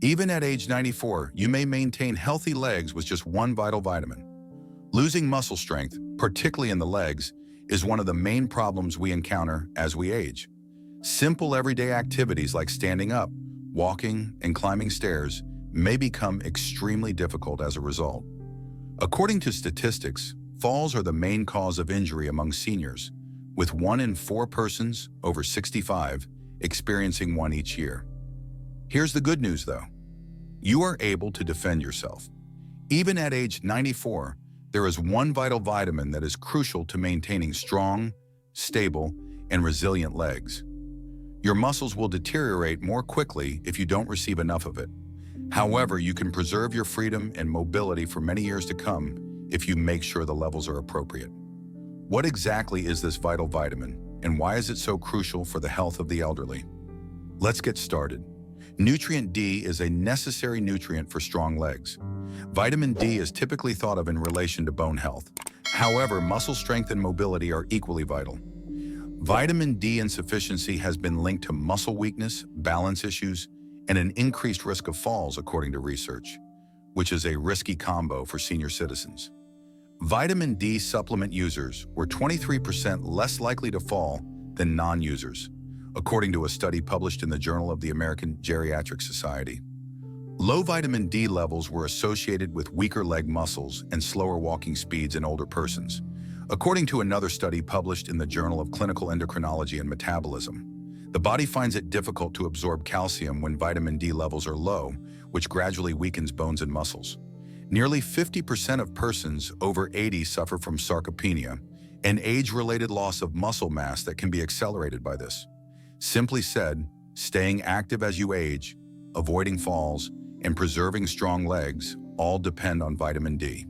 Even at age 94, you may maintain healthy legs with just one vital vitamin. Losing muscle strength, particularly in the legs, is one of the main problems we encounter as we age. Simple everyday activities like standing up, walking, and climbing stairs may become extremely difficult as a result. According to statistics, falls are the main cause of injury among seniors, with 1 in 4 persons over 65 experiencing one each year. Here's the good news though. You are able to defend yourself. Even at age 94, there is one vital vitamin that is crucial to maintaining strong, stable, and resilient legs. Your muscles will deteriorate more quickly if you don't receive enough of it. However, you can preserve your freedom and mobility for many years to come if you make sure the levels are appropriate. What exactly is this vital vitamin, and why is it so crucial for the health of the elderly? Let's get started. Nutrient D is a necessary nutrient for strong legs. Vitamin D is typically thought of in relation to bone health. However, muscle strength and mobility are equally vital. Vitamin D insufficiency has been linked to muscle weakness, balance issues, and an increased risk of falls, according to research, which is a risky combo for senior citizens. Vitamin D supplement users were 23% less likely to fall than non-users, according to a study published in the Journal of the American Geriatric Society. Low vitamin D levels were associated with weaker leg muscles and slower walking speeds in older persons, according to another study published in the Journal of Clinical Endocrinology and Metabolism. The body finds it difficult to absorb calcium when vitamin D levels are low, which gradually weakens bones and muscles. Nearly 50% of persons over 80 suffer from sarcopenia, an age-related loss of muscle mass that can be accelerated by this. Simply said, staying active as you age, avoiding falls, and preserving strong legs all depend on vitamin D.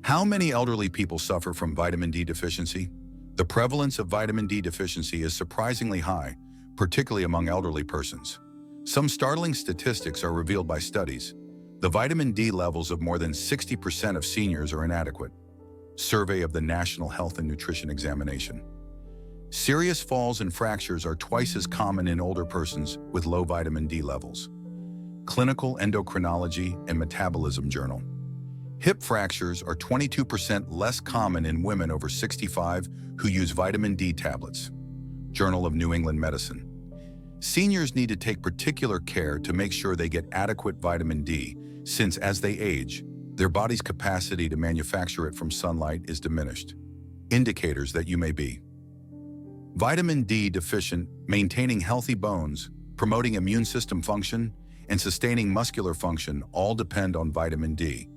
How many elderly people suffer from vitamin D deficiency? The prevalence of vitamin D deficiency is surprisingly high, particularly among elderly persons. Some startling statistics are revealed by studies. The vitamin D levels of more than 60% of seniors are inadequate. Survey of the National Health and Nutrition Examination. Serious falls and fractures are twice as common in older persons with low vitamin D levels. Clinical Endocrinology and Metabolism Journal. Hip fractures are 22% less common in women over 65 who use vitamin D tablets. Journal of New England Medicine. Seniors need to take particular care to make sure they get adequate vitamin D, since as they age, their body's capacity to manufacture it from sunlight is diminished. Indicators that you may be vitamin D deficient, maintaining healthy bones, promoting immune system function, and sustaining muscular function all depend on vitamin D.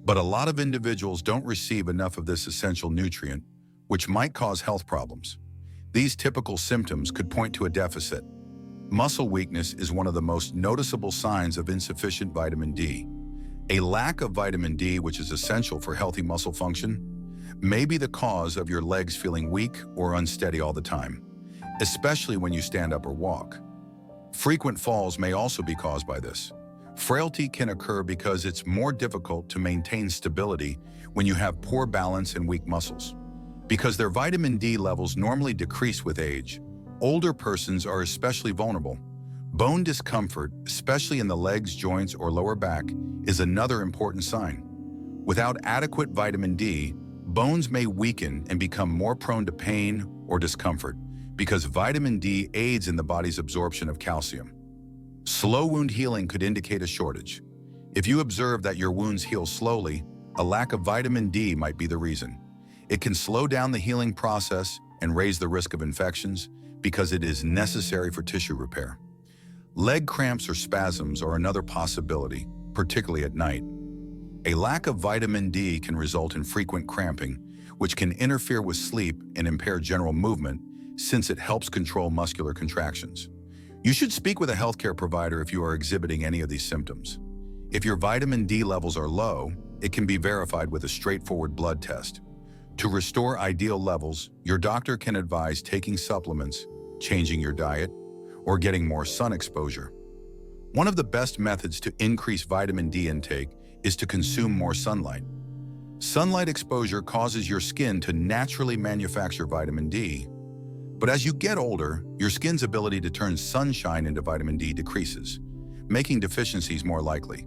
But a lot of individuals don't receive enough of this essential nutrient, which might cause health problems. These typical symptoms could point to a deficit. Muscle weakness is one of the most noticeable signs of insufficient vitamin D. A lack of vitamin D, which is essential for healthy muscle function, may be the cause of your legs feeling weak or unsteady all the time, especially when you stand up or walk. Frequent falls may also be caused by this. Frailty can occur because it's more difficult to maintain stability when you have poor balance and weak muscles. Because their vitamin D levels normally decrease with age, older persons are especially vulnerable. Bone discomfort, especially in the legs, joints, or lower back, is another important sign. Without adequate vitamin D, bones may weaken and become more prone to pain or discomfort because vitamin D aids in the body's absorption of calcium. Slow wound healing could indicate a shortage. If you observe that your wounds heal slowly, a lack of vitamin D might be the reason. It can slow down the healing process and raise the risk of infections because it is necessary for tissue repair. Leg cramps or spasms are another possibility, particularly at night. A lack of vitamin D can result in frequent cramping, which can interfere with sleep and impair general movement since it helps control muscular contractions. You should speak with a healthcare provider if you are exhibiting any of these symptoms. If your vitamin D levels are low, it can be verified with a straightforward blood test. To restore ideal levels, your doctor can advise taking supplements, changing your diet, or getting more sun exposure. One of the best methods to increase vitamin D intake is to consume more sunlight. Sunlight exposure causes your skin to naturally manufacture vitamin D. But as you get older, your skin's ability to turn sunshine into vitamin D decreases, making deficiencies more likely.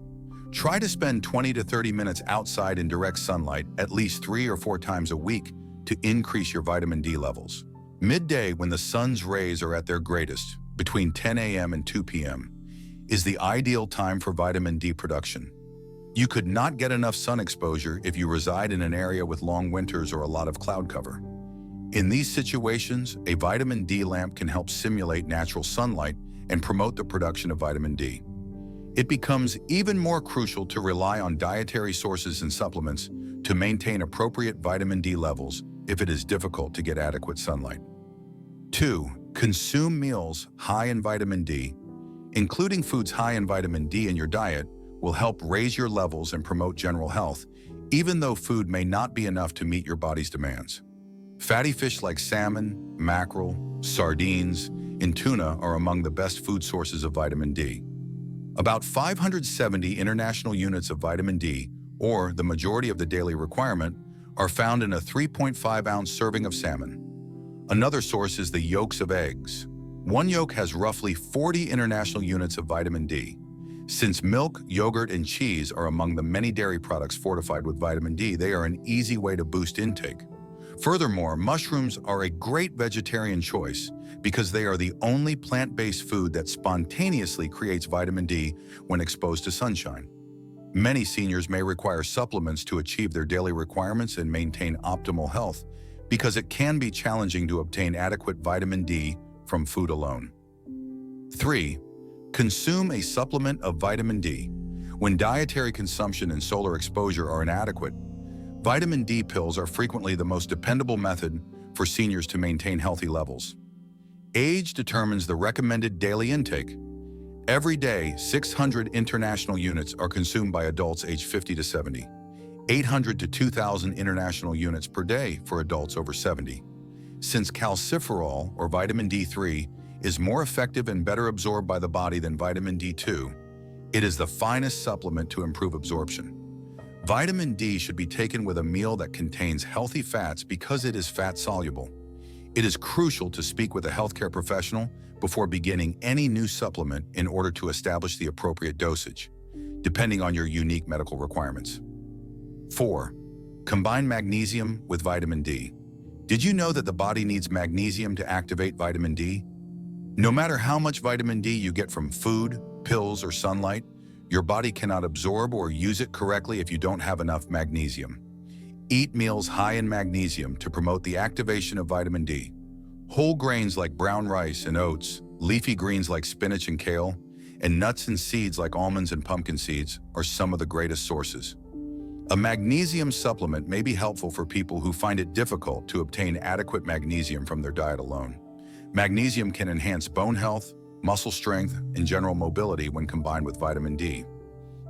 Try to spend 20 to 30 minutes outside in direct sunlight at least 3 or 4 times a week to increase your vitamin D levels. Midday, when the sun's rays are at their greatest, between 10 a.m. and 2 p.m., is the ideal time for vitamin D production. You could not get enough sun exposure if you reside in an area with long winters or a lot of cloud cover. In these situations, a vitamin D lamp can help simulate natural sunlight and promote the production of vitamin D. It becomes even more crucial to rely on dietary sources and supplements to maintain appropriate vitamin D levels if it is difficult to get adequate sunlight. 2. Consume meals high in vitamin D. Including foods high in vitamin D in your diet will help raise your levels and promote general health, even though food may not be enough to meet your body's demands. Fatty fish like salmon, mackerel, sardines, and tuna are among the best food sources of vitamin D. About 570 international units of vitamin D, or the majority of the daily requirement, are found in a 3.5-ounce serving of salmon. Another source is the yolks of eggs. One yolk has roughly 40 international units of vitamin D. Since milk, yogurt, and cheese are among the many dairy products fortified with vitamin D, they are an easy way to boost intake. Furthermore, mushrooms are a great vegetarian choice because they are the only plant-based food that spontaneously creates vitamin D when exposed to sunshine. Many seniors may require supplements to achieve their daily requirements and maintain optimal health because it can be challenging to obtain adequate vitamin D from food alone. 3. Consume a supplement of vitamin D. When dietary consumption and solar exposure are inadequate, vitamin D pills are frequently the most dependable method for seniors to maintain healthy levels. Age determines the recommended daily intake. Every day, 600 international units are consumed by adults aged 50 to 70, 800 to 2,000 international units per day for adults over 70. Since calciferol, or vitamin D3, is more effective and better absorbed by the body than vitamin D2, it is the finest supplement to improve absorption. Vitamin D should be taken with a meal that contains healthy fats because it is fat-soluble. It is crucial to speak with a healthcare professional before beginning any new supplement in order to establish the appropriate dosage, depending on your unique medical requirements. 4. Combine magnesium with vitamin D. Did you know that the body needs magnesium to activate vitamin D? No matter how much vitamin D you get from food, pills, or sunlight, your body cannot absorb or use it correctly if you don't have enough magnesium. Eat meals high in magnesium to promote the activation of vitamin D. Whole grains like brown rice and oats, leafy greens like spinach and kale, and nuts and seeds like almonds and pumpkin seeds are some of the greatest sources. A magnesium supplement may be helpful for people who find it difficult to obtain adequate magnesium from their diet alone. Magnesium can enhance bone health, muscle strength, and general mobility when combined with vitamin D.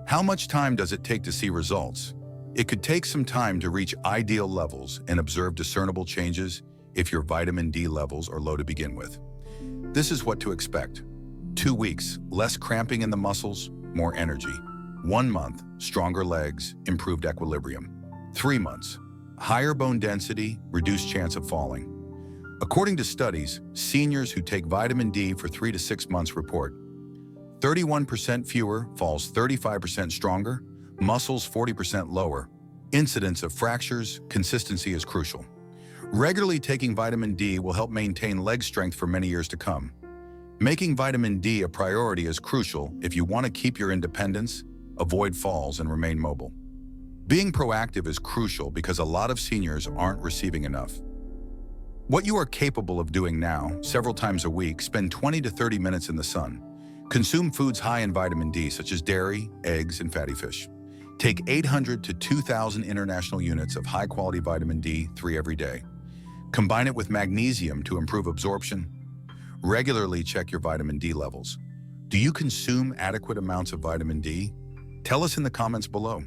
How much time does it take to see results? It could take some time to reach ideal levels and observe discernible changes if your vitamin D levels are low to begin with. This is what to expect. 2 weeks, less cramping in the muscles, more energy. 1 month, stronger legs, improved equilibrium. 3 months, higher bone density, reduced chance of falling. According to studies, seniors who take vitamin D for 3 to 6 months report 31% fewer falls, 35% stronger, muscles 40% lower. Incidence of fractures, consistency is crucial. Regularly taking vitamin D will help maintain leg strength for many years to come. Making vitamin D a priority is crucial if you want to keep your independence, avoid falls, and remain mobile. Being proactive is crucial because a lot of seniors aren't receiving enough. What you are capable of doing now, several times a week, spend 20 to 30 minutes in the sun. Consume foods high in vitamin D, such as dairy, eggs, and fatty fish. Take 800 to 2,000 international units of high-quality vitamin D3 every day. Combine it with magnesium to improve absorption. Regularly check your vitamin D levels. Do you consume adequate amounts of vitamin D? Tell us in the comments below.